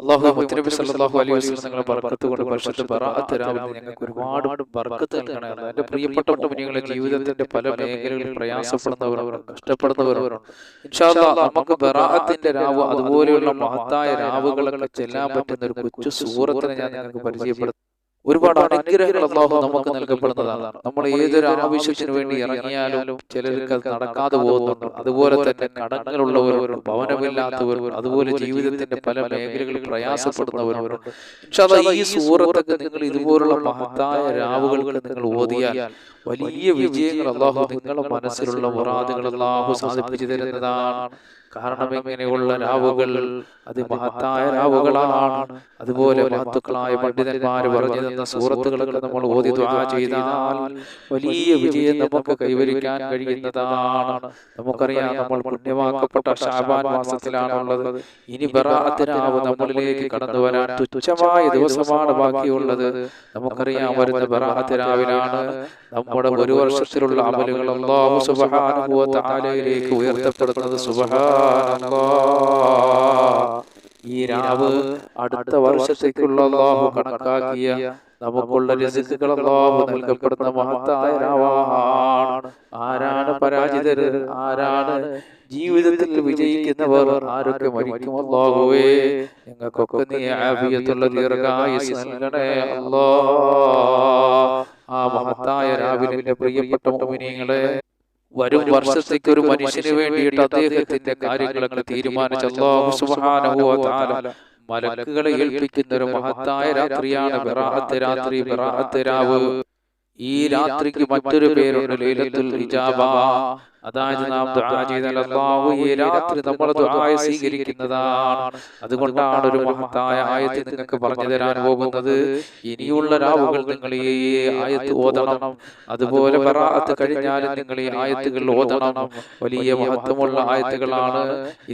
അല്ലാഹു മുത്തനബി സല്ലല്ലാഹു അലൈഹി വസല്ലം നിങ്ങളെ ബർക്കത്ത് കൊണ്ട് പരിശുദ്ധ ബറാഅത്ത് രാവിലെ ഞങ്ങൾക്ക് ഒരുപാട് ബർക്കത്ത് നൽകണേ അല്ലാഹ്. എൻ്റെ പ്രിയപ്പെട്ട മുഅ്മിനീങ്ങളെ, ജീവിതത്തിന്റെ പല മേഖലകളിൽ പ്രയാസപ്പെടുന്നവരുണ്ട്, കഷ്ടപ്പെടുന്നവരുണ്ട്. ഇൻഷാ അല്ലാഹ് നമുക്ക് ബറാഅത്തിന്റെ രാവ് അതുപോലെയുള്ള മഹത്തായ രാവുകളൊക്കെ ചെല്ലാൻ പറ്റുന്ന ഒരു കൊച്ചു സൂറത്തിനെ ഞാൻ നിങ്ങൾക്ക് പരിചയപ്പെടുത്തും. ഒരുപാട് അനുഗ്രഹങ്ങൾ അല്ലാഹു നമുക്ക് നൽകപ്പെടുന്നതാണ്. നമ്മൾ ഏതൊരു ആവശ്യത്തിന് വേണ്ടി ഇറങ്ങിയാലും ചിലർക്ക് അത് നടക്കാതെ പോകുന്നുണ്ട്. അതുപോലെ തന്നെ കടങ്ങളുള്ളവരുണ്ട്, ഭവനമില്ലാത്തവരുണ്ട്, അതുപോലെ ജീവിതത്തിന്റെ പല മേഖലകളിൽ പ്രയാസപ്പെടുന്നവരുണ്ട്. ഇൻഷാ അല്ലാഹ് ഈ സൂറത്തൊക്കെ നിങ്ങൾ ഇതുപോലുള്ള മഹത്തായ രാവുകൾക്ക് നിങ്ങൾ ഓതിയാൽ വലിയ വിജയങ്ങൾ അല്ലാഹു നിങ്ങളുടെ മനസ്സിലുള്ള മുറാദുകൾ അല്ലാഹു സാധിപ്പിച്ചു തരുന്നതാണ്. കാരണം ഇങ്ങനെയുള്ള രാവുകൾ അത് മഹത്തായ രാവുകളാണ്. അതുപോലെ മഹത്തുക്കളായ പണ്ഡിതന്മാര് പറഞ്ഞു തന്ന സൂറത്തുകളൊക്കെ നമ്മൾ ഓതി ദുആ ചെയ്താൽ വലിയ വിജയം നമുക്ക് കൈവരിക്കാൻ കഴിയുന്നതാണ്. നമുക്കറിയാം, നമ്മൾ പുണ്യമാക്കപ്പെട്ട ശഅബാൻ മാസത്തിലാണുള്ളത്. ഇനി ബറാഅത്ത് രാവ് നമ്മളിലേക്ക് കടന്നു വരാൻ തുച്ഛമായ ദിവസമാണ് ബാക്കിയുള്ളത്. നമുക്കറിയാം, വരുന്ന ബറാഅത്ത് രാവിലാണ് നമ്മുടെ ഒരു വർഷത്തിലുള്ള അമലുകൾ അല്ലാഹു സുബ്ഹാനഹു വ തആലയിലേക്ക് ഉയർത്തപ്പെടുന്നത്. ഈ രാവ് അടുത്ത വർഷത്തേക്കുള്ള അല്ലാഹു കണക്കാക്കിയ നമുക്കുള്ള റിസ്കുകൾ അല്ലാഹു നൽകപ്പെടുന്ന മഹത്തായ രാവാണ്. ആരാണ് പരാജിതർ? ആരാണ് ജീവിതത്തിൽ വിജയിക്കുന്നവർ? ആരൊക്കെ മരിക്കും? അല്ലാഹുവേ, ഞങ്ങൾക്കൊക്കെ നീ ആഫിയത്തുള്ള ദീർഘായുസ്സ് നൽകണേ അല്ലാഹ്. ആ മഹത്തായ രാവിലെ പ്രിയപ്പെട്ട മുഅ്മിനീങ്ങളെ, വരും വർഷത്തേക്ക് ഒരു മനുഷ്യന് വേണ്ടിയിട്ട് അദ്ദേഹത്തിന്റെ കാര്യങ്ങളൊക്കെ തീരുമാനിച്ച അല്ലാഹു സുബ്ഹാനഹു വ തആല മലക്കുകളെ ഏൽപ്പിക്കുന്ന ഒരു മഹത്തായ രാത്രിയാണ് ബറാഅത്ത് രാത്രി, ബറാഅത്ത് രാവ്. ഈ രാത്രിക്ക് മറ്റൊരു പേരുണ്ട്, ലൈലത്തുൽ ഇജാബ. അതായത് നാം ദുആ ചെയ്താൽ അല്ലാഹു ഈ രാത്രി നമ്മുടെ ദുആ സ്വീകരിക്കുന്നതാണ്. അതുകൊണ്ടാണ് ഒരു മഹത്തായ ആയത്ത് നിങ്ങൾക്ക് പറഞ്ഞു തരാൻ പോകുന്നത്. ഇനിയുള്ള രാവുകൾ നിങ്ങൾ ഈ ആയത്ത് ഓതണം. അതുപോലെ ബറാഅത്ത് കഴിഞ്ഞാലും നിങ്ങൾ ഈ ആയത്തുകൾ ഓതണം. വലിയ മഹത്വമുള്ള ആയത്തുകളാണ്.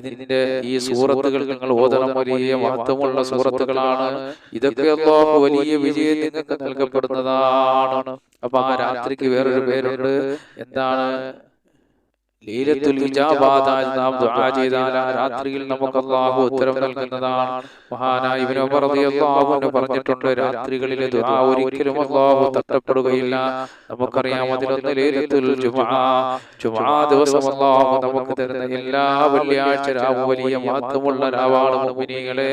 ഇതിന്റെ ഈ സൂറത്തുകൾ നിങ്ങൾ ഓതണം. വലിയ മഹത്വമുള്ള സൂറത്തുകളാണ്. ഇതൊക്കെ അല്ലാഹു വലിയ വിജയം നിങ്ങൾക്ക് നൽകപ്പെടുന്നതാണ്. അപ്പൊ ആ രാത്രിക്ക് വേറൊരു പേരുണ്ട്. എന്താണ്? ലൈലത്തുൽ ഇജാബ. നാം ദുആ ചെയ്താൽ ആ രാത്രിയിൽ നമുക്ക് അല്ലാഹു ഉത്തരം നൽകുന്നതാണ്. മഹാനായ ഇബ്നു ഉമർ റളിയല്ലാഹു അൻഹു പറഞ്ഞിട്ടുണ്ട്, രാത്രികളിലെ ദുആ ഒരിക്കലും അല്ലാഹു തട്ടപ്പെടുകയില്ല. നമുക്കറിയാം, അതിലൊന്ന് ലൈലത്തുൽ ജുമുഅ. ജുമുഅ ദിവസം അല്ലാഹു നമുക്ക് തരുന്ന എല്ലാ വെള്ളിയാഴ്ച രാവും വലിയ മഹത്വമുള്ള രാവാണ് മുഅ്മിനീങ്ങളെ.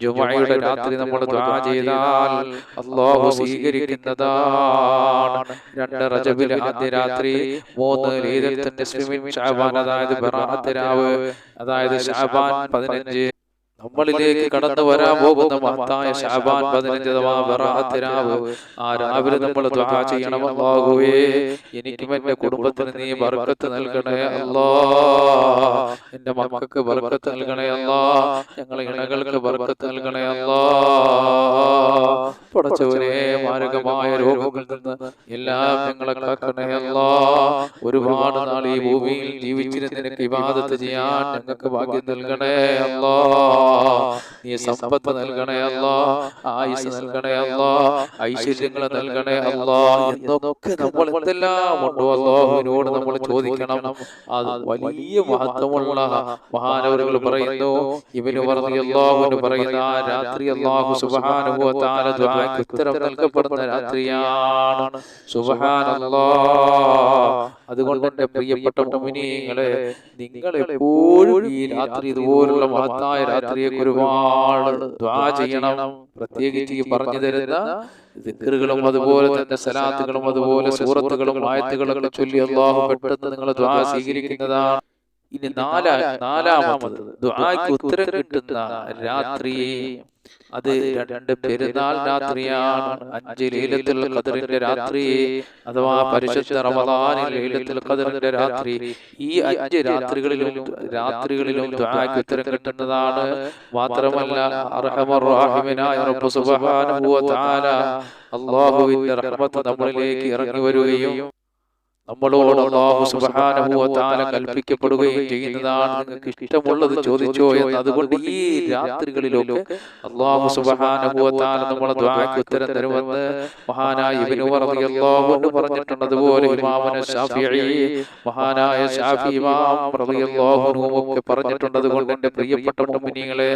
ജുമുഅയുടെ രാത്രി നമ്മൾ ദുആ ചെയ്താൽ അല്ലാഹു സ്വീകരിക്കുന്നതാണ്. 2 റജബിലെ ആദ്യ രാത്രി, 3 ലൈലത്തുൻ നിസ്ഫി ശഅബാൻ, അതായത് ബറാഅത്ത് രാവ്, അതായത് ശഅബാൻ 15 നമ്മളിലേക്ക് കടന്നു വരാൻ പോകുന്ന മഹത്തായ ശഅബാൻ 15 അഥവാ ബറാഅത്ത് രാവ്. ആ രാവിലെ നമ്മൾ ദുആ ചെയ്യണം, അല്ലാഹുവേ എനിക്കും എൻ്റെ കുടുംബത്തിന് നീ ബർക്കത്ത് നൽകണേ അല്ലാഹ്. എൻ്റെ മക്കൾക്ക് ബർക്കത്ത് നൽകണേ അല്ലാഹ്. ഞങ്ങളെ ഇണകൾക്ക് ബർക്കത്ത് നൽകണേ അല്ലാഹ്. പടച്ചവനെ, മാരകമായ രോഗങ്ങളിൽ നിന്ന് എല്ലാം ഞങ്ങളെ കാക്കണേ അല്ലാഹ്. ഒരുപാട് നാൾ ഈ ഭൂമിയിൽ ജീവിച്ചിരുന്ന് നിനക്ക് ഇബാദത്ത് ചെയ്യാൻ ഞങ്ങൾക്ക് ഭാഗ്യം നൽകണേ അല്ലാഹ്. നീ സമ്പത്ത് നൽകണേ അല്ലാഹ്. ആയുസ് നൽകണേ അല്ലാഹ്. ഐശ്വര്യങ്ങൾ നൽകണേ അല്ലാഹ്. എന്നൊക്കെ നമ്മൾ എന്തെല്ലാം ഉണ്ടോ അല്ലാഹുവിനോട് നമ്മൾ ചോദിക്കണം. അത് വലിയ മഹത്വമുള്ള മഹാനവറുകൾ പറയുന്നു. ഇബ്നു ഉമർ റളിയല്ലാഹു അൻഹു പറയുന്ന ആ രാത്രി അല്ലാഹു സുബ്ഹാനഹു വ തആല ദുആക്ക് ഉത്തരം നൽകപ്പെടുന്ന രാത്രിയാണ്. സുബ്ഹാനല്ലാഹ്. അതുകൊണ്ട് എൻ്റെ പ്രിയപ്പെട്ട മുഅ്മിനീങ്ങളെ, നിങ്ങൾ എപ്പോഴും ഈ രാത്രി, ഇതുപോലുള്ള മഹത്തായ രാത്രിയെ ഒരുപാട് ദുആ ചെയ്യണം. പ്രത്യേകിച്ച് ഈ പറഞ്ഞു തരുന്ന ദിക്റുകളും അതുപോലെ തന്നെ സലാത്തുകളും അതുപോലെ സൂറത്തുകളും ആയത്തുകളൊക്കെ ചൊല്ലി അല്ലാഹു പെട്ടെന്ന് നിങ്ങൾ ദുആ സ്വീകരിക്കുന്നതാണ്. ഇനി നാലാമത്തത് ദുആക്ക് ഉത്തരം കിട്ടുന്ന രാത്രി, അത് 2 പെരുന്നാൾ രാത്രിയാണ്. 5 ലൈലത്തുൽ ഖദറിന്റെ രാത്രി, അഥവാ പരിശുദ്ധ റമളാനിൽ ലൈലത്തുൽ ഖദറിന്റെ രാത്രി. ഈ 5 രാത്രികളിലും ദുആക്ക് ഉത്തരം കിട്ടുന്നതാണ്. മാത്രമല്ല, അർഹമർ റഹീമനായ റബ്ബ് സുബ്ഹാനഹു വ തആല അല്ലാഹുവിന്റെ റഹ്മത്ത് നമ്മളിലേക്ക് ഇറങ്ങി വരികയും നമ്മളോട് അല്ലാഹു സുബ്ഹാനഹു വ തആല കൽപ്പിക്കപ്പെടുകയും ചെയ്യുന്നതാണ്, നിങ്ങൾക്ക് ഇഷ്ടമുള്ളത് ചോദിച്ചോ എന്ന്. അതുകൊണ്ട് ഈ രാത്രികളിലൊക്കെ അല്ലാഹു സുബ്ഹാനഹു വ തആല നമ്മുടെ ദുആക്ക് ഉത്തരം തരുമെന്ന് മഹാനായ ഇബ്നു ഉമർ റളിയല്ലാഹു അൻഹു പറഞ്ഞിട്ടുണ്ട്. അതുപോലെ ഇമാമുന ശാഫിഈ, മഹാനായ ശാഫി ഇമാം റളിയല്ലാഹു അൻഹു ഒക്കെ പറഞ്ഞിട്ടുണ്ട്. അതുകൊണ്ട് എൻ്റെ പ്രിയപ്പെട്ട മുഅ്മിനീങ്ങളെ,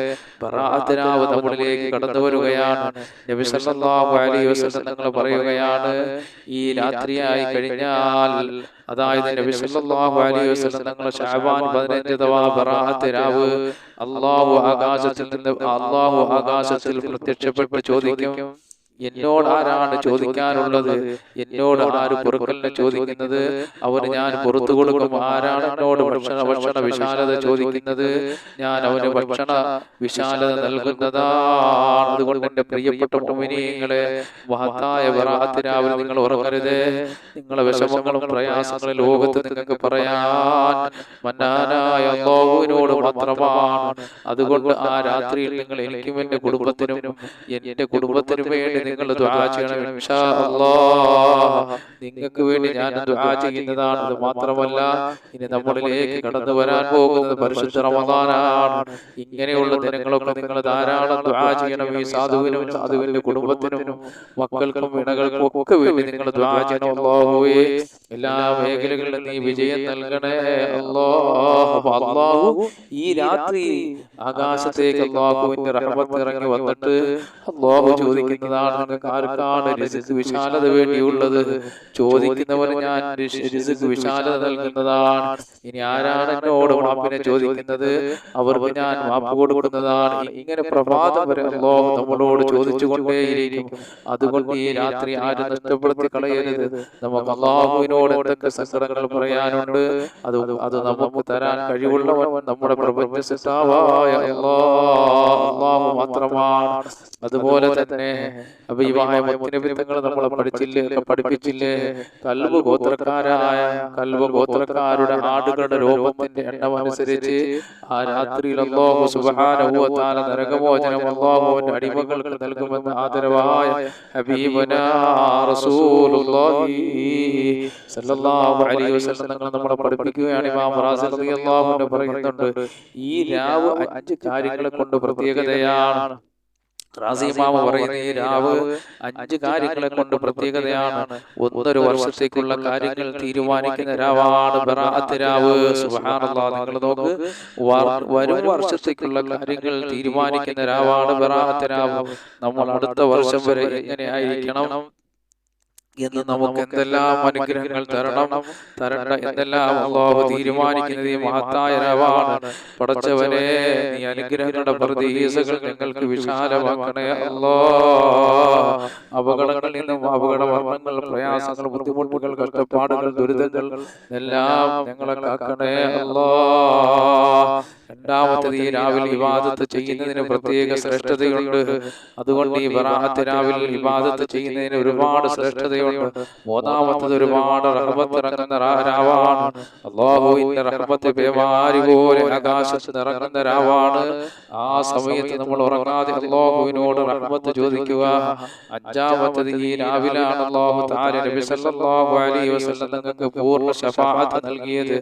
ബറാഅത്ത് രാവ് നമ്മളിലേക്ക് കടന്നു വരികയാണ്. നബി സല്ലല്ലാഹു അലൈഹി വസല്ലം തങ്ങൾ പറയുകയാണ്, ഈ രാത്രിയായി കഴിഞ്ഞാൽ, അതായത് നബി സല്ലല്ലാഹു അലൈഹി വസല്ലം തങ്ങൾ ശഅബാൻ 15 അഥവാ ബറാഅത്ത് രാവ് അല്ലാഹു ആകാശത്തിൽ പ്രത്യക്ഷപ്പെട്ട് ചോദിക്കും, എന്നോട് ആരാണ് ചോദിക്കാനുള്ളത്? എന്നോട് ആര് പൊറുക്കലിനെ ചോദിക്കുന്നത്? അവന് ഞാൻ പുറത്തു കൊടുക്കും. ആരാണ് എന്നോട് ഭക്ഷണ വിശാലത ചോദിക്കുന്നത്? ഞാൻ അവന് ഭക്ഷണ വിശാലത നൽകുന്നതാണ്. അതുകൊണ്ട് എൻ്റെ പ്രിയപ്പെട്ട മുഅ്മിനീങ്ങളെ, മഹത്തായ ബറാഅത്ത് രാവിലെ നിങ്ങൾ ഉറങ്ങരുത്. നിങ്ങളെ വിഷമങ്ങളും പ്രയാസങ്ങളും ലോകത്ത് നിങ്ങൾക്ക് പറയാൻ മന്നാനായ അല്ലാഹുവിനോട് മാത്രമാണ്. അതുകൊണ്ട് ആ രാത്രിയിൽ നിങ്ങൾ എനിക്കും എൻ്റെ കുടുംബത്തിനും എൻ്റെ കുടുംബത്തിനും വേണ്ടി നിങ്ങൾ ദുആ ചെയ്യണം. ഇൻഷാ അല്ലാഹ് നിങ്ങൾക്ക് വേണ്ടി ഞാൻ ദുആ ചെയ്യുന്നതാണ്. അത് മാത്രമല്ല, ഇനി നമ്മളിലേക്ക് കടന്നു വരാൻ പോകുന്നത് പരിശുദ്ധ റമദാനാണ്. ഇങ്ങനെയുള്ള ദിനങ്ങളൊക്കെ നിങ്ങൾ ധാരാളം ദുആ ചെയ്യണം. ഈ സാധുവിനും സാധുവിന്റെ കുടുംബത്തിനും മക്കൾക്കും ഇണകൾക്കും ഒക്കെ വേണ്ടി നിങ്ങൾ ദുആ ചെയ്യണം. അല്ലാഹുവേ, എല്ലാ മേഖലകളിലും നീ വിജയം നൽകണേ അല്ലാഹ്. അല്ലാഹു ഈ രാത്രി ആകാശത്തേക്ക് അല്ലാഹുവിന്റെ റഹ്മത്ത് ഇറങ്ങി വന്നിട്ട് അല്ലാഹു ചോദിക്കുന്നതാണ്, നിങ്ങൾക്ക് ആർക്കാണ് റിസ്ക് വിശാലത വേണ്ടിയുള്ളത്? ചോദിക്കുന്നവന് ഞാൻ റിസ്ക് വിശാലത നൽകുന്നതാണ്. ഇനി ആരാണ് എന്നോട് മാപ്പിനെ ചോദിക്കുന്നത്? അവർക്ക് ഞാൻ മാപ്പ് കൊടുക്കുന്നതാണ്. ഇങ്ങനെ പ്രഭാതം വരെ അല്ലാഹു നമ്മളോട് ചോദിച്ചുകൊണ്ടേയിരിക്കും. അതുകൊണ്ട് ഈ രാത്രി ആരും നഷ്ടപ്പെടുത്തി കളയരുത്. നമുക്ക് അല്ലാഹുവിനോട് എന്തൊക്കെ സങ്കടങ്ങൾ പറയാനുണ്ട്, അത് നമുക്ക് തരാൻ കഴിവുള്ളവൻ നമ്മുടെ പ്രപഞ്ച സൃഷ്ടാവായ അല്ലാഹു മാത്രമാണ്. അതുപോലെ തന്നെ അബീബായ മുത്തുനബിതങ്ങൾ നമ്മളെ പഠിപ്പിച്ചില്ലേ? കൽബ് ഗോത്രക്കാരുടെ ആടുകളുടെ രോമത്തിന്റെ എണ്ണം അനുസരിച്ച് ആ രാത്രിയിൽ അല്ലാഹു സുബ്ഹാനഹു വ തആല നരകമോചനം അല്ലാഹുവിന്റെ അടിമകൾക്ക് നൽകുമെന്ന് ആദരവായ ഹബീബനാ റസൂലുള്ളാഹി സ്വല്ലല്ലാഹു അലൈഹി വസല്ലം തങ്ങൾ നമ്മളെ പഠിപ്പിക്കുകയാണ്. ഇമാം റാസി റളിയല്ലാഹു അൻഹു പറയുന്നുണ്ട്, ഈ രാവ് 5 കാര്യങ്ങളെ കൊണ്ട് പ്രത്യേകതയാണ്. റാസി ഇമാം പറയുന്ന ഈ രാവ് 5 കാര്യങ്ങളെ കൊണ്ട് പ്രത്യേകതയാണ്. ഒന്നൊരു വർഷത്തേക്കുള്ള കാര്യങ്ങൾ തീരുമാനിക്കുന്ന രാവാണ് ബറാഅത്ത് രാവ്. സുബ്ഹാനല്ലാഹ്, നിങ്ങൾ നോക്ക്, വരും വർഷത്തേക്കുള്ള കാര്യങ്ങൾ തീരുമാനിക്കുന്ന രാവാണ് ബറാഅത്ത് രാവ്. നമ്മൾ അടുത്ത വർഷം വരെ എങ്ങനെ ആയിരിക്കണം എന്ന്, നമുക്ക് എന്തെല്ലാം അനുഗ്രഹങ്ങൾ തരണ്ട എന്തെല്ലാം അല്ലാഹു തീരുമാനിക്കുന്നത് ഈ മഹത്തായ രാവാണ്. പടച്ചവനെ, നീ അനുഗ്രഹങ്ങളുടെ പ്രതീക്ഷകൾ ഞങ്ങൾക്ക് വിശാലമാക്കണേ അല്ലാഹ്. അപകടങ്ങളിൽ നിന്നും അപകടവർണ്ണങ്ങൾ, പ്രയാസങ്ങൾ, ബുദ്ധിമുട്ടുകൾ, കഷ്ടപ്പാടുകൾ, ദുരിതങ്ങൾ എല്ലാം ഞങ്ങളെ കാക്കണേ അല്ലാഹ്. രണ്ടാമത്തത്, ഈ രാവിലെ ഇബാദത്ത് ചെയ്യുന്നതിന് പ്രത്യേക ശ്രേഷ്ഠതയുണ്ട്. അതുകൊണ്ട് ഈ ബറാഅത്ത് രാവിലെ ഇബാദത്ത് ചെയ്യുന്നതിന് ഒരുപാട് ശ്രേഷ്ഠതയുണ്ട്. മൂന്നാമത്തത്, ഒരുപാട് റഹ്മത്ത് ഇറങ്ങുന്ന രാവാണ്. അല്ലാഹുവിന്റെ റഹ്മത്ത് പേമാരി പോലെ ആകാശത്ത് ഇറങ്ങുന്ന രാവാണ്. ആ സമയത്ത് നമ്മൾ ഉറങ്ങാതെ അല്ലാഹുവിനോട് റഹ്മത്ത് ചോദിക്കുക. അഞ്ചാമത്തത്, ഈ രാവിലാണ് അല്ലാഹു തആല നബി സല്ലല്ലാഹു അലൈഹി വസല്ലം തങ്ങൾക്ക് പൂർണ്ണ ശഫാഅത്ത് നൽകിയത്.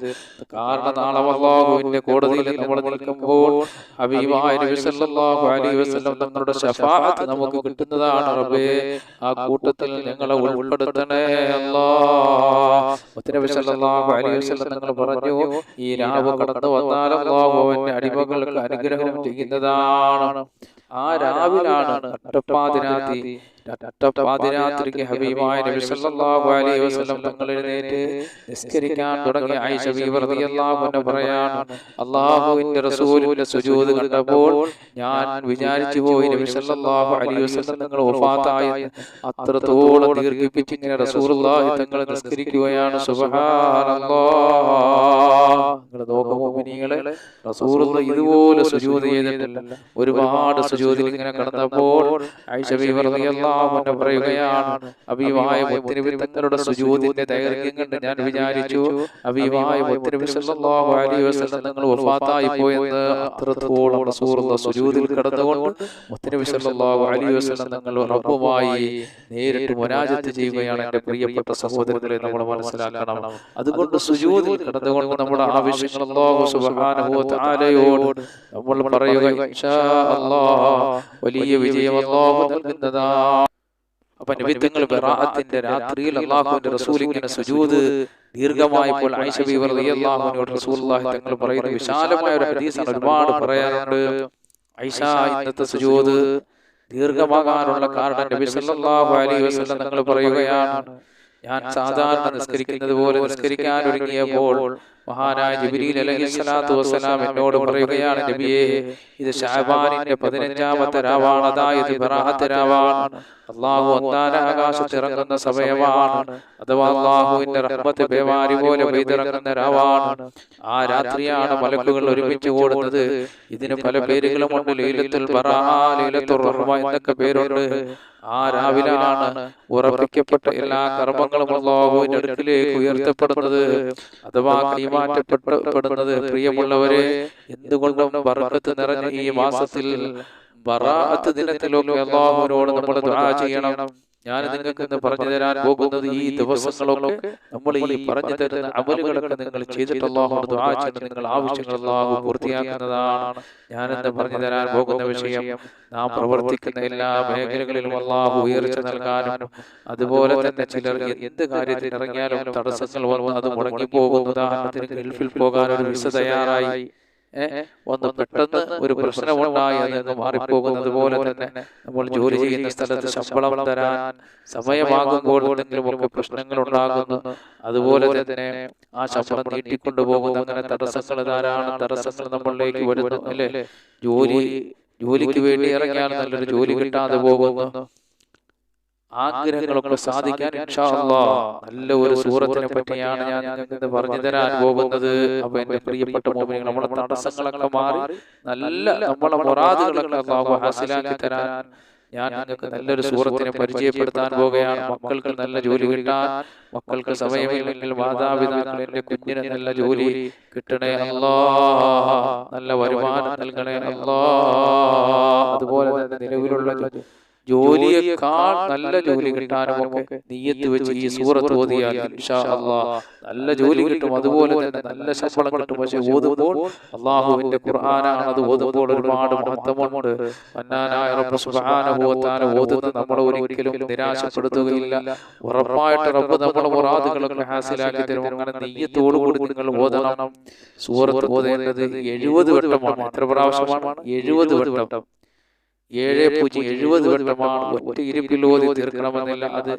കാരണം നാളെ അല്ലാഹുവിന്റെ കോടതിയിൽ നമ്മൾ നിൽക്കുമ്പോൾ ഹബീബായ നബി സല്ലല്ലാഹു അലൈഹി വസല്ലം തങ്ങളുടെ ശഫാഅത്ത് നമുക്ക് കിട്ടുന്നതാണ്. റബ്ബേ, ആ കൂട്ടത്തിൽ ഞങ്ങളെ ഉൾപ്പെടുത്തണേ അല്ലാഹ്. മുത്തനബി സല്ലല്ലാഹു അലൈഹി വസല്ലം തങ്ങൾ പറഞ്ഞു, ഈ രാവ് കടന്നു വന്നാൽ അല്ലാഹു അവന്റെ അടിമകൾക്ക് അനുഗ്രഹം ചെയ്യുന്നതാണ്. ആ രാവിലാണ് നട്ടപ്പാതിരാത്രിക്ക് ഹബീബായ നബി സല്ലല്ലാഹു അലൈഹി വസല്ലം തങ്ങൾ എഴുന്നേറ്റ് നിസ്കരിക്കാൻ തുടങ്ങി. ആയിഷ ബീവി റളിയല്ലാഹു അൻഹ പറയാണ്, അല്ലാഹുവിന്റെ റസൂലിന്റെ സുജൂദ് കണ്ടപ്പോൾ ഞാൻ വിചാരിച്ചു പോയി നബി സല്ലല്ലാഹു അലൈഹി വസല്ലം തങ്ങൾ വഫാത്തായി. അത്രത്തോളം ദീർഘിപ്പിച്ച് ഇങ്ങനെ റസൂലുള്ളാഹി തങ്ങൾ നിസ്കരിക്കുകയാണ്. സുബ്ഹാനല്ലാഹ്. നിങ്ങൾ നോക്കൂ മുഅ്മിനീങ്ങളെ, റസൂലുള്ളാഹി ഇതുപോലെ സുജൂദ് ചെയ്തിട്ടില്ല. ഒരുപാട് സുജൂദിൽ ഇങ്ങനെ കടന്നപ്പോൾ ആയിഷ ബീവി റളിയല്ലാഹു അല്ലാഹു അൻഹു പറയുകയാണ്, ഹബീബായ മുത്തുനബി തങ്ങളുടെ സുജൂദിന്റെ ദൈർഘ്യം കണ്ട് ഞാൻ വിചാരിച്ചു ഹബീബായ മുത്തുനബി സല്ലല്ലാഹു അലൈഹി വസല്ലം തങ്ങൾ വഫാത്തായി പോയെന്ന്. അത്രത്തോളം റസൂലുള്ളാഹി സുജൂദിൽ കിടന്നുകൊണ്ട് മുത്തുനബി സല്ലല്ലാഹു അലൈഹി വസല്ലം തങ്ങൾ റബ്ബുമായി നേരിട്ട് മുനാജത്ത് ചെയ്യുകയാണ്. എൻ്റെ പ്രിയപ്പെട്ട സഹോദരങ്ങളെ, നമ്മൾ മനസ്സിലാക്കണം. അതുകൊണ്ട് സുജൂദിൽ കിടന്നുകൊണ്ട് നമ്മുടെ ആവശ്യങ്ങൾ അല്ലാഹു സുബ്ഹാനഹു വ തആലയോട് നമ്മൾ പറയുക, ഇൻഷാ അല്ലാഹ് വലിയ വിജയം അല്ലാഹു നൽകുന്നതാണ്. അപ്പൊ നബി തങ്ങൾ ബറാഅത്തിന്റെ രാത്രിയിൽ അല്ലാഹുവിന്റെ റസൂൽ ഇങ്ങനെ സുജൂദ് ദീർഘമായപ്പോൾ ആയിഷ ബീവി റളിയല്ലാഹു അൻഹ റസൂലുള്ളാഹി തങ്ങൾ പറയുന്ന വിശാലമായ ഒരു ഹദീസാണ്, ഒരുപാട് പറയാനുണ്ട്. ആയിഷ, ഇന്നത്തെ സുജൂദ് ദീർഘമാകാനുള്ള കാരണം നബി സല്ലല്ലാഹു അലൈഹി വസല്ലം തങ്ങൾ പറയുകയാണ്, ഞാൻ സാധാരണ നിസ്കരിക്കുന്നത് പോലെ നിസ്കരിക്കാൻ ഒരുങ്ങിയപ്പോൾ മഹാനായ ജിബ്രീൽ അലൈഹിസ്സലാത്തു വസ്സലാം എന്നോട് പറയുകയാണ്, നബിയേ, ഇത് ശഅബാനിന്റെ 15ാമത്തെ രാവാണ്, അതായത് ബറാഅത്ത് രാവാണ്. അല്ലാഹു ഒന്നാന ആകാശത്ത് ഇറങ്ങുന്ന സമയമാണ്, അഥവാ അല്ലാഹുവിന്റെ റഹ്മത്ത് പേമാരി പോലെ പെയ്തിറങ്ങുന്ന രാവാണ്. ആ രാത്രിയാണ് മലക്കുകൾ ഒരുമിച്ച് കൂടുന്നത്. ഇതിന് പല പേരുകളുമുണ്ട്. ലൈലത്തുൽ ബറാഅ, ലൈലത്തുർ റഹ്മ എന്നൊക്കെ പേരുണ്ട്. ആ രാവിലാണ് ഉറപ്പിക്കപ്പെട്ട എല്ലാ കർമ്മങ്ങളും അല്ലാഹുവിന്റെ അടുക്കിലേക്ക് ഉയർത്തപ്പെടുന്നത്, അഥവാ കൈമാറ്റപ്പെടുന്നത്. പ്രിയമുള്ളവരെ, എന്തുകൊണ്ടും ബർക്കത്ത് നിറഞ്ഞ ഈ മാസത്തിൽ ബറാഅത്ത് ദിനത്തിലൊക്കെ അല്ലാഹുവിനോട് നമ്മൾ ദുആ ചെയ്യണം. ഞാൻ നിങ്ങൾക്ക് ഇന്ന് പറഞ്ഞു തരാൻ പോകുന്നത് ഈ ദിവസങ്ങളൊക്കെ നമ്മൾ ഈ പറഞ്ഞു തരുന്ന അമലുകളൊക്കെ നിങ്ങൾ ചെയ്തിട്ട് അല്ലാഹുവോട് ദുആ ചെയ്ത് നിങ്ങൾ ആവശ്യങ്ങൾ അല്ലാഹു പൂർത്തിയാക്കുന്നതാണ്. ഞാനിന്ന് പറഞ്ഞു തരാൻ പോകുന്ന വിഷയം, നാം പ്രവർത്തിക്കുന്ന എല്ലാ മേഖലകളിലും അല്ലാഹു ഉയർച്ച നൽകാനും, അതുപോലെ തന്നെ ചിലർ എന്ത് കാര്യത്തിന് ഇറങ്ങിയാലും തടസ്സങ്ങൾ വന്ന് അത് മുടങ്ങിപ്പോകും. ഉദാഹരണത്തിന് ഗൾഫിൽ പോകാൻ ഒരു വിസ തയ്യാറായി, ഒന്ന് പെട്ടെന്ന് ഒരു പ്രശ്നമുണ്ടായി, അതെന്ന് മാറിപ്പോകുന്നത് പോലെ തന്നെ നമ്മൾ ജോലി ചെയ്യുന്ന സ്ഥലത്ത് ശമ്പളം തരാൻ സമയമാകുമ്പോൾ എന്തെങ്കിലുമൊക്കെ പ്രശ്നങ്ങൾ ഉണ്ടാകുന്നു. അതുപോലെ തന്നെ ആ ശമ്പളം നീട്ടിക്കൊണ്ടു പോകുന്ന അങ്ങനെ തടസ്സങ്ങൾ ധാരാളം തടസ്സങ്ങൾ നമ്മളിലേക്ക് വരുന്നു, അല്ലേ? ജോലിക്ക് വേണ്ടി ഇറങ്ങിയാൽ നല്ലൊരു ജോലി കിട്ടാതെ പോകുന്നു. ആഗ്രഹങ്ങളൊക്കെ സാധിക്കാൻ ഇൻഷാ അല്ലാഹ് നല്ല ഒരു സൂറത്തിനെ പറ്റിയാണ് ഞാൻ നിങ്ങൾക്ക് പറഞ്ഞു തരാൻ പോകുന്നത്. അപ്പൊ എന്റെ പ്രിയപ്പെട്ട മുഅ്മിനീങ്ങൾ, നമ്മുടെ തടസ്സങ്ങളൊക്കെ മാറി നല്ല നമ്മളെ മുറാദുകളൊക്കെ അല്ലാഹു ഹാസിലാക്കി തരാൻ ഞാൻ നിങ്ങൾക്ക് നല്ലൊരു സൂറത്തിനെ പരിചയപ്പെടുത്താൻ പോവുകയാണ്. മക്കൾക്ക് നല്ല ജോലി കിട്ടാൻ, മക്കൾക്ക് സമയമില്ലെങ്കിൽ മാതാപിതാക്കൾ എന്റെ കുഞ്ഞിന് നല്ല ജോലി കിട്ടണേ അല്ലാഹ്, നല്ല വരുമാനം നൽകണേ അല്ലാഹ്. അതുപോലെ തന്നെ നിലവിലുള്ള ജോലിയേക്കാൾ നല്ല ജോലി കിട്ടാനും ഒക്കെ നിയ്യത്ത് വെച്ച് ഈ സൂറത്ത് ഓതിയാൽ ഇൻഷാ അല്ലാഹ് നല്ല ജോലി കിട്ടും. അതുപോലെ തന്നെ നല്ല ശമ്പളം കിട്ടും. പക്ഷെ ഓതുമ്പോൾ അല്ലാഹുവിന്റെ ഖുർആനാണ്, അത് ഓതുമ്പോൾ ഒരുപാട് മഹത്വമുണ്ട്. മന്നാനായ റബ്ബ് സുബ്ഹാനഹു വ തആല ഓതുന്നത് നമ്മളെ ഒരിക്കലും നിരാശപ്പെടുത്തുകയില്ല. ഉറപ്പായിട്ട് റബ്ബ് നമ്മുടെ മുറാദുകളൊക്കെ ഹാസിലാക്കി തരും. അങ്ങനെ നിയ്യത്തോടുകൂടി നിങ്ങൾ ഓതണം. സൂറത്ത് ഓതേണ്ടത് 70 വട്ടമാണ്. എത്ര പ്രാവശ്യമാണ്? 70 വട്ടം. 70 വട്ടമാണ്. ഒറ്റ ഇരിപ്പിൽ ഓതി തീർക്കണമെന്നില്ല. അത്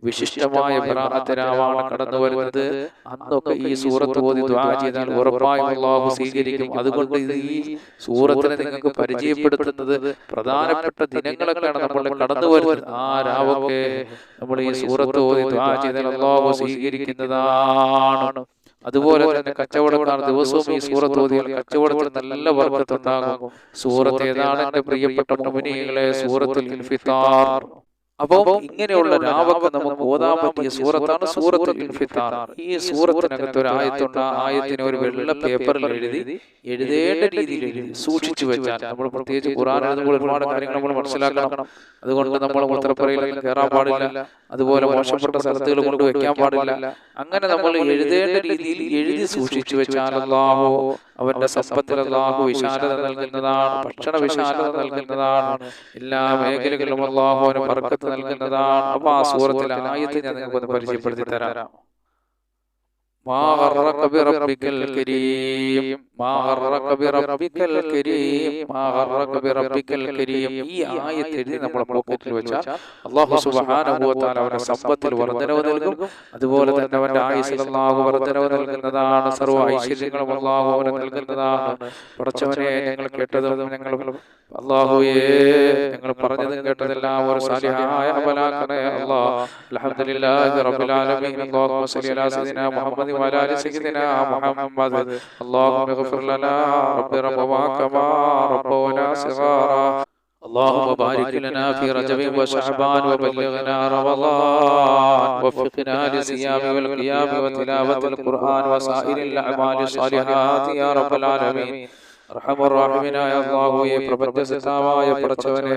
വിശിഷ്ടമായ ബറാഅത്ത് രാവാണ് കടന്നു വരുന്നത്. അന്നൊക്കെ ഈ സൂറത്ത് ഓതി ദുആ ചെയ്താൽ ഉറപ്പായും അല്ലാഹു സ്വീകരിക്കും. അതുകൊണ്ട് ഈ സൂറത്തിനെ നിങ്ങൾക്ക് പരിചയപ്പെടുത്തുന്നത് പ്രധാനപ്പെട്ട ദിനങ്ങളൊക്കെയാണ് നമ്മൾ കടന്നു വരുന്നത്. ആ രാവൊക്കെ നമ്മൾ ഈ സൂറത്ത് ഓതി ദുആ ചെയ്താൽ അല്ലാഹു സ്വീകരിക്കുന്നതാണ്. അതുപോലെ തന്നെ കച്ചവടക്കാർ ദിവസവും ഈ സൂറത്ത് ഓതിയാൽ കച്ചവടത്തിൽ നല്ല ബർക്കത്തുണ്ടാകും. സൂറത്ത് ഏതാണ് എന്റെ പ്രിയപ്പെട്ട മുഅ്മിനീങ്ങളെ? സൂറത്തുൽ ഇൻഫിത്താർ. അപ്പോൾ ഇങ്ങനെയുള്ള രാവൊക്കെ നമുക്ക് ഓതാൻ പറ്റിയ സൂറത്താണ് സൂറത്തുൽ ഇൻഫിത്താർ. ഈ സൂറത്തിനകത്ത് ഒരു ആയത്തുണ്ട്. ആ ആയത്തിനെ ഒരു വെള്ള പേപ്പറിൽ എഴുതേണ്ട രീതിയിൽ എഴുതി സൂക്ഷിച്ചു വെച്ചാൽ, നമ്മൾ പ്രത്യേകിച്ച് ഖുർആൻ എഴുതുമ്പോൾ ഒരുപാട് കാര്യങ്ങൾ നമ്മൾ മനസ്സിലാക്കണം. അതുകൊണ്ട് നമ്മൾ മുത്തറപ്പുറയിൽ കയറാൻ പാടില്ല, അതുപോലെ മോശപ്പെട്ട സ്ഥലത്തുകൾ കൊണ്ട് വെക്കാൻ പാടില്ല. അങ്ങനെ നമ്മൾ എഴുതേണ്ട രീതിയിൽ എഴുതി സൂക്ഷിച്ചു വെച്ചാൽ അല്ലാഹു അവന്റെ സമ്പത്തിൽ അല്ലാഹു വിശാലത നൽകുന്നതാണ്, ഭക്ഷണ വിശാലത നൽകുന്നതാണ്, എല്ലാ മേഖലകളിലും അല്ലാഹു അവന് ബർക്കത്ത് നൽകുന്നതാണ്. അപ്പൊ ആ സൂറത്തിലെ ആയത്ത് ഞാൻ നിങ്ങൾക്ക് പരിചയപ്പെടുത്തി തരാം. മാ ഗറക ബിറബ്ബിക്കൽ കരീം, മാ ഗറക ബിറബ്ബിക്കൽ കരീം, മാ ഗറക ബിറബ്ബിക്കൽ കരീം. ഈ ആയത്ത് എഴുതി നമ്മുടെ പോക്കറ്റിൽ വെച്ചാൽ അല്ലാഹു സുബ്ഹാനഹു വ തആല അവന്റെ സമ്പത്തിൽ വർദ്ധനവ് നൽകും. അതുപോലെ തന്നെ അവന്റെ ആയുസ്സിൽ അല്ലാഹു വർദ്ധനവ് നൽകുന്നതാണ്. സർവ്വ ഐശ്വര്യങ്ങളും അല്ലാഹു അവന് നൽകുന്നതാണ്. പടച്ചവനെ, ഞങ്ങൾ കേട്ടതും ഞങ്ങൾ അല്ലാഹുവേ ഞങ്ങൾ പറഞ്ഞതും കേട്ടതെല്ലാം ഒരു സാലിഹായ അമലാക്കണേ അല്ലാഹ്. അൽഹംദുലില്ലാഹി റബ്ബിൽ ആലമീൻ. അല്ലാഹുമ്മ സ്വല്ലി അലാ സയ്യിദിനാ മുഹമ്മദ് وعلى آل سيدنا محمد. اللهم اغفر لنا رب ارحمهما كما ربونا صغارا. اللهم بارك لنا في رجب وشعبان وبلغنا رمضان وفقنا للصيام والقيام وتلاوة القرآن وسائر الأعمال الصالحات يا رب العالمين. റഹ്മാനായ അല്ലാഹുവേ, പ്രപഞ്ചസിദ്ധമായ പടച്ചവനെ,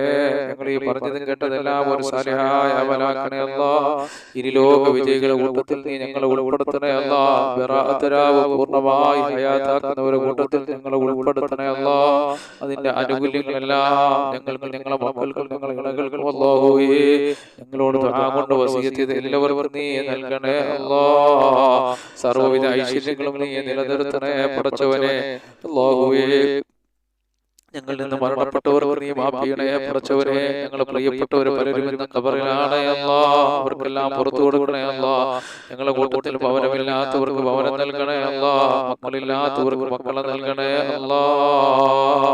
ഞങ്ങൾ ഈ പറഞ്ഞതും കേട്ടതെല്ലാം ഒരു സാലിഹായ അമലാക്കണേ അല്ലാഹ്. ഇരുലോക വിജയികളുടെ കൂട്ടത്തിൽ നീ ഞങ്ങളെ ഉൾപ്പെടുത്തണേ അല്ലാഹ്. ബറാഅത്തരാവ് പൂർണ്ണമായി ഹയാത്താക്കുന്നവരുടെ കൂട്ടത്തിൽ ഞങ്ങളെ ഉൾപ്പെടുത്തണേ അല്ലാഹ്. അതിന്റെ ആനുകൂല്യങ്ങളെല്ലാം ഞങ്ങൾക്കും ഞങ്ങളെ മക്കൾക്കും ഞങ്ങളെ ഇണകൾക്കും അല്ലാഹുവേ ഞങ്ങളോട് ദുആ കൊണ്ട് വസിയത്ത് ചെയ്ത എല്ലാവർക്കും നീ നൽകണേ അല്ലാഹ്. സർവ്വവിധ ഐശ്വര്യങ്ങളും നീ നിലനിർത്തണേ പടച്ചവനെ. അല്ലാഹുവേ, ഞങ്ങളിൽ നിന്ന് മരണപ്പെട്ടവർക്ക് നീ മാഫ് ചെയ്യണേ പടച്ചവനെ. ഞങ്ങൾ പ്രിയപ്പെട്ടവർ പലരും ഇന്ന് ഖബറിലാണ് അല്ലാഹ്. അവർക്കെല്ലാം പുറത്തു കൊടുക്കണേ അല്ലാഹ്. ഞങ്ങളുടെ കൂട്ടത്തിൽ ഭവനമില്ലാത്തവർക്ക് ഭവനം നൽകണേ അല്ലാഹ്. മക്കളില്ലാത്തവർക്ക് മക്കളെ നൽകണേ അല്ലാഹ്.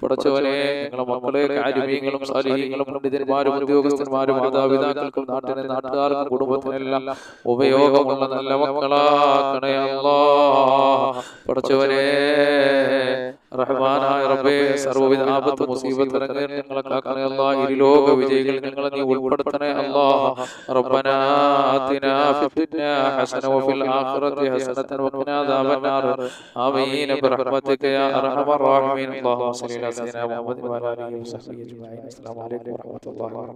പടച്ചവനെ, ഞങ്ങളുടെ മക്കളെ കാരുണ്യങ്ങളും സാലിഹീങ്ങളും പണ്ഡിതന്മാരും ഉദ്യോഗസ്ഥന്മാരും മാതാപിതാക്കൾക്കും നാട്ടിലെ നാട്ടുകാർക്കും കുടുംബത്തിനെല്ലാം ഉപയോഗമുള്ള നല്ല മക്കളാക്കണേ അല്ലാഹ്. പടച്ചവനെ, റഹ്മാനായ റബ്ബേ, സർവ്വവിധ ആപത്ത് മുസീബത്ത് ഇറങ്ങി ഞങ്ങളെ കാക്കണേ അല്ലാഹ്. ഇരുലോക വിജയികൾ ഞങ്ങളെ നീ ഉൾപ്പെടുത്തണേ അല്ലാഹ്. റബ്ബനാ ആതിനാ ഫിദ്ദുനിയാ ഹസന വഫിൽ ആഖിറതി ഹസനതൻ വഖിനാ അദാബന്നാർ. ആമീൻ ബിറഹ്മതിക യാ അർഹമർ റഹീമീൻ. അല്ലാഹുമ്മ സ്വല്ലി അലാ സയ്യിദിനാ മുഹമ്മദ് വഅലാ ആലിഹി വസഹ്ബിഹി അജ്മഈൻ. അസ്സലാമു അലൈക്കും വറഹ്മത്തുള്ളാഹി വബറകാതുഹു.